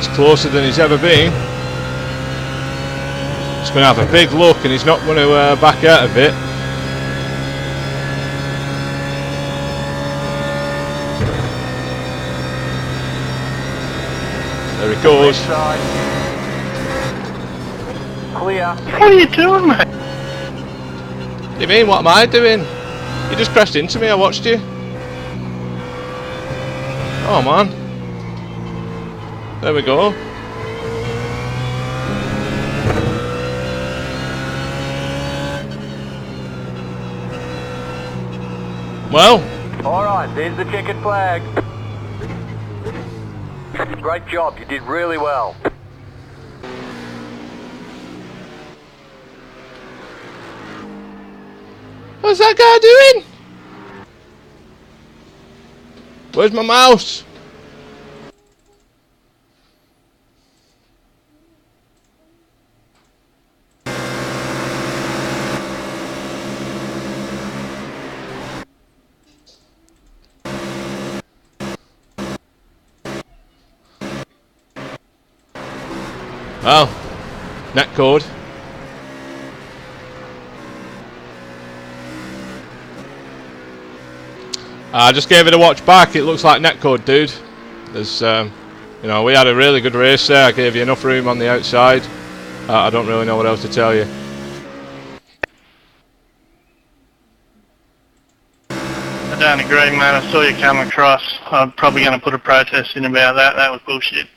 he's closer than he's ever been. He's going to have a big look and he's not going to back out of it. There he goes. Clear. What are you doing, mate? What do you mean, what am I doing? You just crashed into me, I watched you. Oh man. There we go. Well. Alright, there's the checkered flag. Great job, you did really well. What's that guy doing? Where's my mouse? Well, netcode. I just gave it a watch back. It looks like netcode, dude. There's, you know, we had a really good race there. I gave you enough room on the outside. I don't really know what else to tell you. I don't agree, mate. I saw you come across. I'm probably going to put a protest in about that. That was bullshit.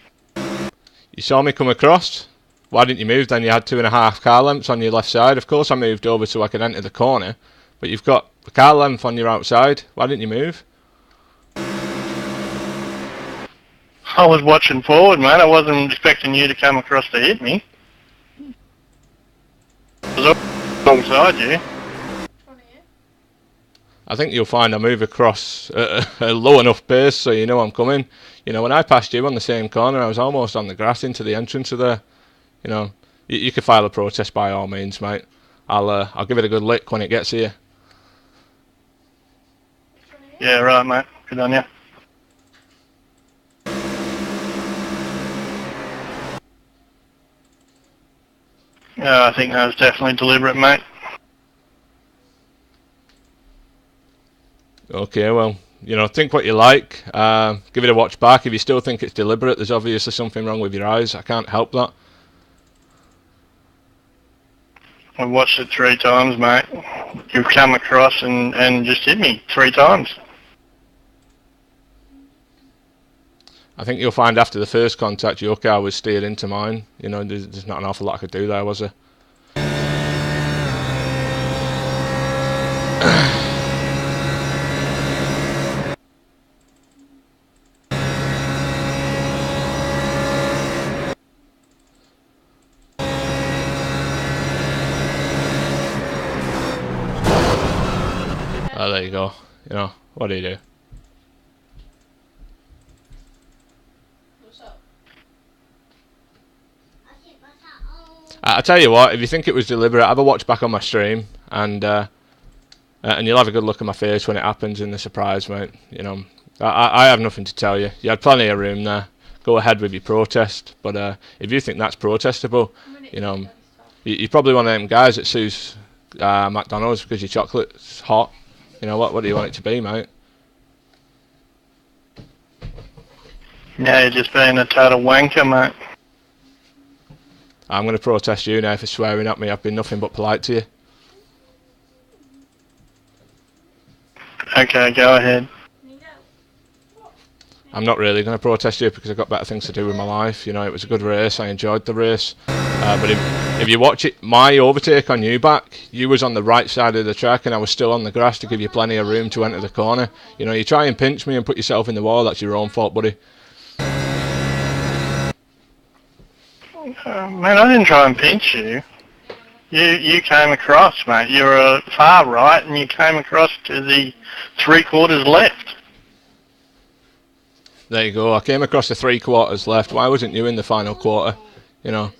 You saw me come across? Why didn't you move then? You had 2.5 car lengths on your left side. Of course I moved over so I could enter the corner. But you've got a car length on your outside. Why didn't you move? I was watching forward, mate. I wasn't expecting you to come across to hit me. I was alongside you. I think you'll find I move across at a low enough pace so you know I'm coming. You know, when I passed you on the same corner, I was almost on the grass into the entrance of there. You know, you could file a protest by all means, mate. I'll give it a good lick when it gets here. Yeah, right, mate. Good on you. Yeah, I think that was definitely deliberate, mate. Okay, well, you know, think what you like. Give it a watch back. If you still think it's deliberate, there's obviously something wrong with your eyes. I can't help that. I've watched it 3 times, mate. You've come across and just hit me 3 times. I think you'll find after the first contact your car was steered into mine. You know, there's not an awful lot I could do there, was there? Oh, there you go. You know, what do you do? I tell you what, if you think it was deliberate, have a watch back on my stream, and you'll have a good look at my face when it happens in the surprise, mate. You know, I have nothing to tell you. You had plenty of room there. Go ahead with your protest, but if you think that's protestable, you know, you're probably one of them guys that sues McDonald's because your chocolate's hot. You know, what do you want it to be, mate? Yeah, you're just being a total wanker, mate. I'm going to protest you now for swearing at me. I've been nothing but polite to you. Okay, go ahead. I'm not really going to protest you because I've got better things to do with my life. You know, it was a good race. I enjoyed the race. But if you watch it, my overtake on you back, you was on the right side of the track and I was still on the grass to give you plenty of room to enter the corner. You know, you try and pinch me and put yourself in the wall, that's your own fault, buddy. Man, I didn't try and pinch you. You came across, mate. You were far right and you came across to the 3/4 left. There you go. I came across the 3/4 left. Why wasn't you in the final quarter? You know,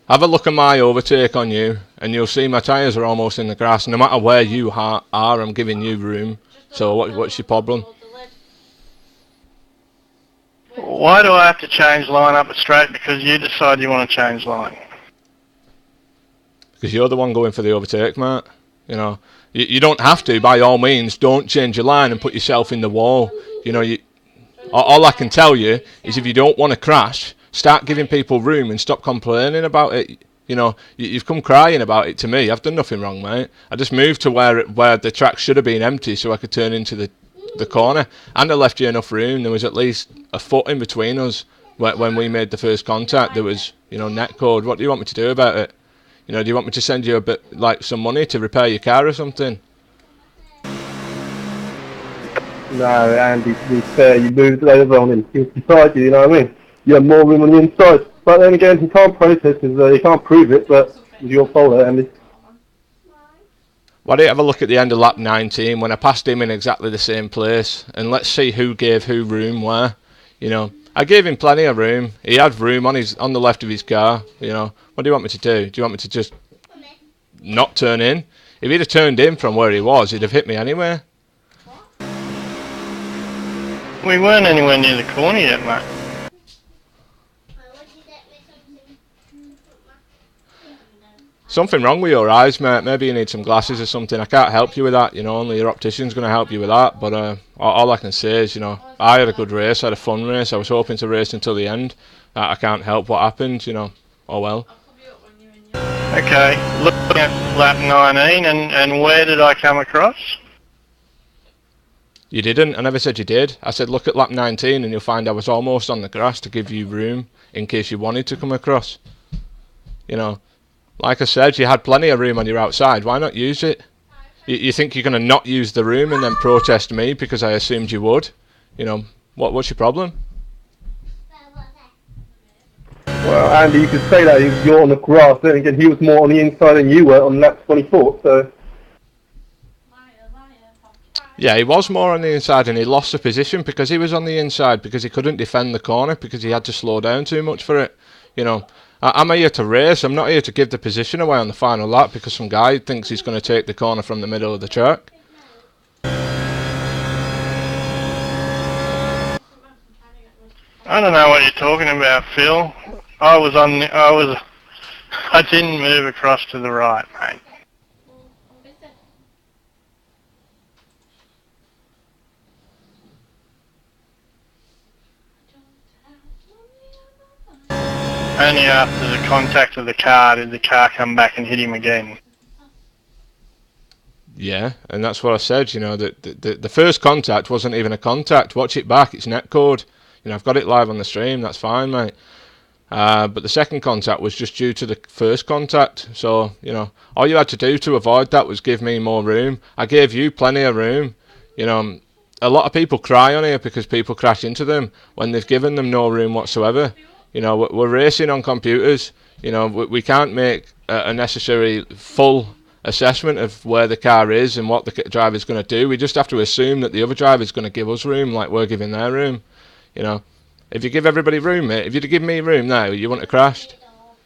have a look at my overtake on you and you'll see my tyres are almost in the grass. No matter where you are, I'm giving you room. So what's your problem? Why do I have to change line up at straight because you decide you want to change line? Because you're the one going for the overtake, mate. You know, you don't have to. By all means, don't change your line and put yourself in the wall. You know, all I can tell you is if you don't want to crash, start giving people room and stop complaining about it. You know, you've come crying about it to me. I've done nothing wrong, mate. I just moved to where the track should have been empty so I could turn into the corner, and I left you enough room. There was at least a foot in between us when we made the first contact. There was, you know, net code. What do you want me to do about it? You know, do you want me to send you a bit, like, some money to repair your car or something? No, Andy, to be fair, you moved over on him. He was beside you, you know what I mean? You had more room on the inside. But then again, he can't protest because he can't prove it, but it's your fault, Andy. Why don't you have a look at the end of lap 19 when I passed him in exactly the same place, and let's see who gave who room where. You know, I gave him plenty of room. He had room on the left of his car. You know, what do you want me to do? Do you want me to just not turn in? If he'd have turned in from where he was, he'd have hit me anyway. We weren't anywhere near the corner yet, mate. Something wrong with your eyes, mate. Maybe you need some glasses or something. I can't help you with that. You know, only your optician's going to help you with that. But all I can say is, you know, I had a good race. I had a fun race. I was hoping to race until the end. I can't help what happened, you know. Oh well. Okay, looking at lap 19, and where did I come across? You didn't. I never said you did. I said look at lap 19 and you'll find I was almost on the grass to give you room in case you wanted to come across. You know, like I said, you had plenty of room on your outside. Why not use it? You think you're going to not use the room and then protest me because I assumed you would? You know, what's your problem? Well, Andy, you could say that if you're on the grass. Then again, he was more on the inside than you were on lap 24, so... Yeah, he was more on the inside and he lost the position because he was on the inside because he couldn't defend the corner because he had to slow down too much for it. You know, I'm here to race. I'm not here to give the position away on the final lap because some guy thinks he's going to take the corner from the middle of the track. I don't know what you're talking about, Phil. I didn't move across to the right, mate. Only after the contact of the car did the car come back and hit him again. Yeah, and that's what I said, you know, that the first contact wasn't even a contact. Watch it back, it's netcode. You know, I've got it live on the stream, that's fine, mate. But the second contact was just due to the first contact. So, you know, all you had to do to avoid that was give me more room. I gave you plenty of room. You know, a lot of people cry on here because people crash into them when they've given them no room whatsoever. You know, we're racing on computers. You know, we can't make a necessary full assessment of where the car is and what the driver's going to do. We just have to assume that the other driver's going to give us room like we're giving their room. You know, if you give everybody room, mate, if you'd have given me room now, you wouldn't have crashed.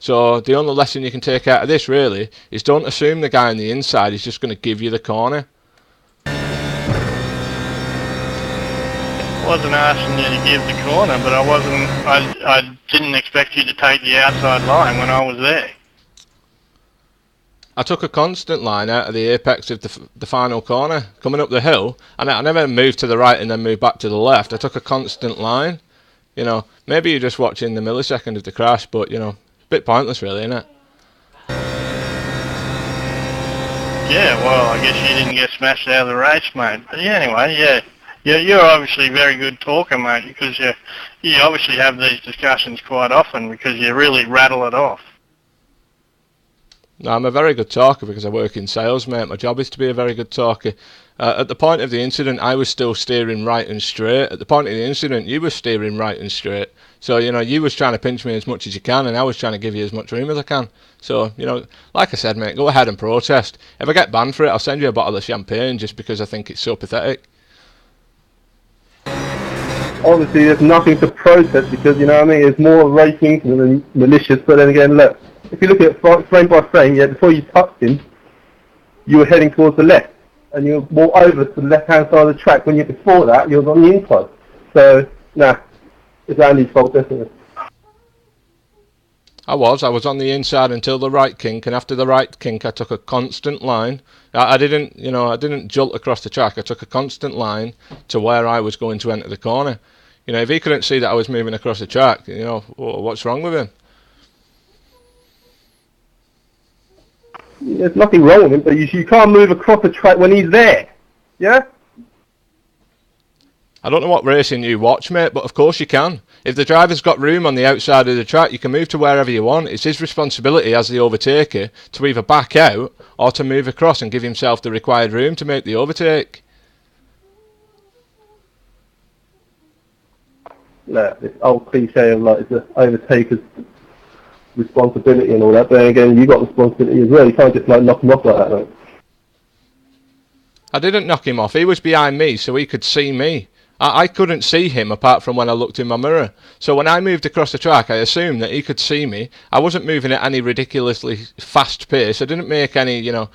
So the only lesson you can take out of this, really, is don't assume the guy on the inside is just going to give you the corner. I wasn't asking you to give the corner, but I didn't expect you to take the outside line when I was there. I took a constant line out of the apex of the final corner, coming up the hill, and I never moved to the right and then moved back to the left. I took a constant line. You know, maybe you're just watching the millisecond of the crash, but, you know, it's a bit pointless really, isn't it? Yeah, well, I guess you didn't get smashed out of the race, mate. But yeah, anyway, yeah. You're obviously a very good talker, mate, because you obviously have these discussions quite often because you really rattle it off. No, I'm a very good talker because I work in sales, mate. My job is to be a very good talker. At the point of the incident, I was still steering right and straight. At the point of the incident, you were steering right and straight. So, you know, you was trying to pinch me as much as you can, and I was trying to give you as much room as I can. So, you know, like I said, mate, go ahead and protest. If I get banned for it, I'll send you a bottle of champagne just because I think it's so pathetic. Obviously, there's nothing to protest because, you know what I mean, it's more racing than malicious. But then again, look, if you look at it frame by frame, yeah, before you touched him, you were heading towards the left. And you walk over to the left-hand side of the track. When you're before that, you were on the inside. So, nah, It's Andy's fault, definitely. I was on the inside until the right kink, and after the right kink I took a constant line. I didn't jolt across the track. I took a constant line to where I was going to enter the corner. You know, if he couldn't see that I was moving across the track, you know, what's wrong with him? There's nothing wrong with him, but you can't move across the track when he's there. Yeah? I don't know what racing you watch, mate, but of course you can. If the driver's got room on the outside of the track, you can move to wherever you want. It's his responsibility as the overtaker to either back out or to move across and give himself the required room to make the overtake. Look, this old cliche of like it's the overtaker's responsibility and all that, but then again, you got responsibility as well. You can't just like knock him off like that, mate. I didn't knock him off. He was behind me, so he could see me. I couldn't see him apart from when I looked in my mirror. So when I moved across the track, I assumed that he could see me. I wasn't moving at any ridiculously fast pace. I didn't make any, you know,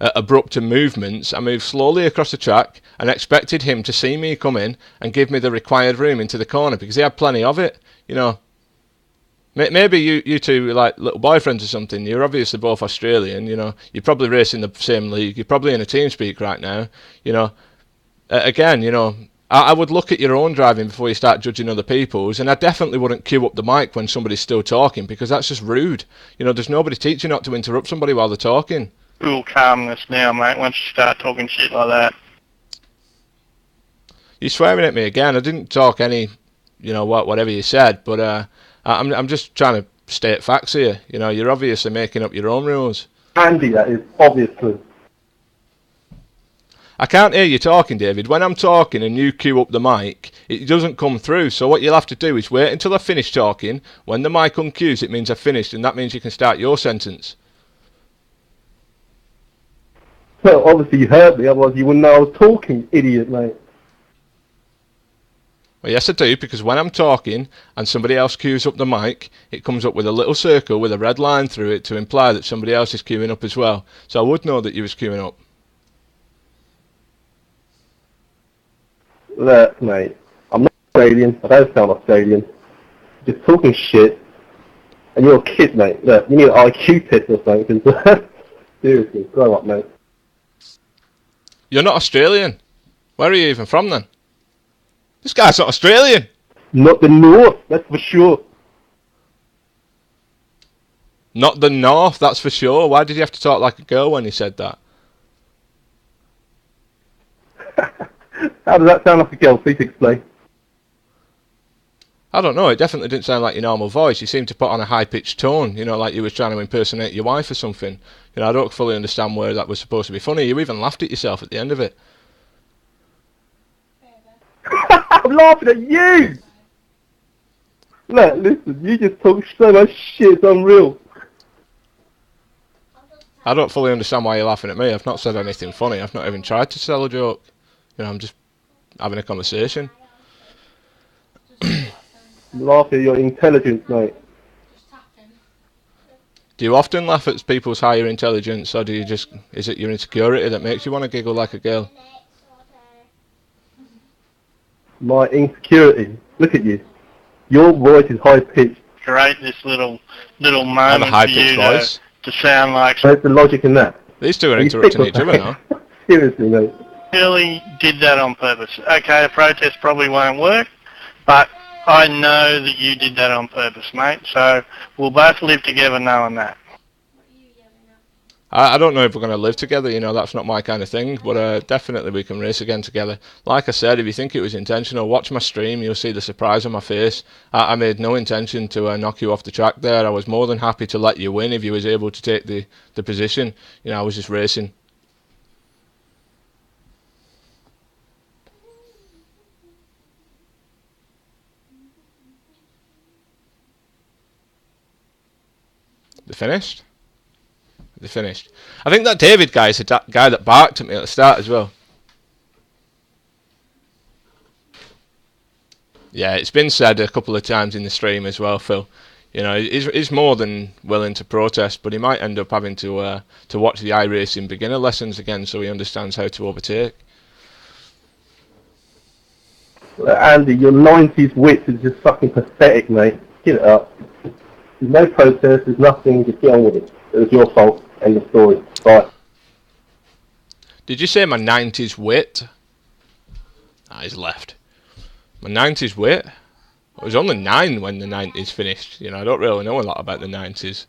abrupt movements. I moved slowly across the track and expected him to see me come in and give me the required room into the corner because he had plenty of it, you know. Maybe you two are like little boyfriends or something. You're obviously both Australian, you know. You're probably racing the same league. You're probably in a team speak right now, you know. Again, you know, I would look at your own driving before you start judging other people's, and I definitely wouldn't queue up the mic when somebody's still talking because that's just rude. You know, there's nobody teaching not to interrupt somebody while they're talking. Cool calmness now, mate, once you start talking shit like that. You're swearing at me again. I didn't talk any, you know, whatever you said, but I'm just trying to state facts here. You know, you're obviously making up your own rules. Andy, that is, obviously. I can't hear you talking, David. When I'm talking and you cue up the mic, it doesn't come through. So what you'll have to do is wait until I finish talking. When the mic uncues, it means I've finished, and that means you can start your sentence. Well, obviously you heard me, otherwise you wouldn't know I was talking, idiot, mate. Well, yes, I do, because when I'm talking and somebody else queues up the mic, it comes up with a little circle with a red line through it to imply that somebody else is queuing up as well. So I would know that you was queuing up. Look, mate, I'm not Australian. I don't sound Australian. Just talking shit. And you're a kid, mate. Look, you need an IQ test or something. Seriously, grow up, mate. You're not Australian. Where are you even from, then? This guy's not Australian. Not the North, that's for sure. Not the North, that's for sure. Why did you have to talk like a girl when you said that? How does that sound like a girl? Please explain. I don't know, it definitely didn't sound like your normal voice. You seemed to put on a high-pitched tone, you know, like you was trying to impersonate your wife or something. You know, I don't fully understand where that was supposed to be funny. You even laughed at yourself at the end of it. I'm laughing at you! Look, listen, you just talk so much shit, it's unreal. I don't fully understand why you're laughing at me. I've not said anything funny. I've not even tried to tell a joke. You know, I'm just having a conversation. Laugh at your intelligence, mate. Do you often laugh at people's higher intelligence, or do you just... is it your insecurity that makes you want to giggle like a girl? My insecurity. Look at you. Your voice is high-pitched. Create this little I have a moment for high-pitched you voice. to sound like Where's the logic in that? These two are Are you interrupting sick each or other now. something? Seriously, mate. really did that on purpose. Okay, a protest probably won't work, but I know that you did that on purpose, mate, so we'll both live together knowing that. I don't know if we're going to live together, you know, that's not my kind of thing, but definitely we can race again together. Like I said, if you think it was intentional, watch my stream, you'll see the surprise on my face. I made no intention to knock you off the track there. I was more than happy to let you win if you was able to take the position. You know, I was just racing. They finished? They finished. I think that David guy is the guy that barked at me at the start as well. Yeah, it's been said a couple of times in the stream as well, Phil. You know, he's more than willing to protest, but he might end up having to watch the iRacing beginner lessons again so he understands how to overtake. Andy, your 90s wit is just fucking pathetic, mate. Get it up. There's no protest, there's nothing, just get on with it. It was your fault. End of story. Bye. Did you say my 90s wit? Ah, he's left. My 90s wit? I was only 9 when the 90s finished. You know, I don't really know a lot about the 90s.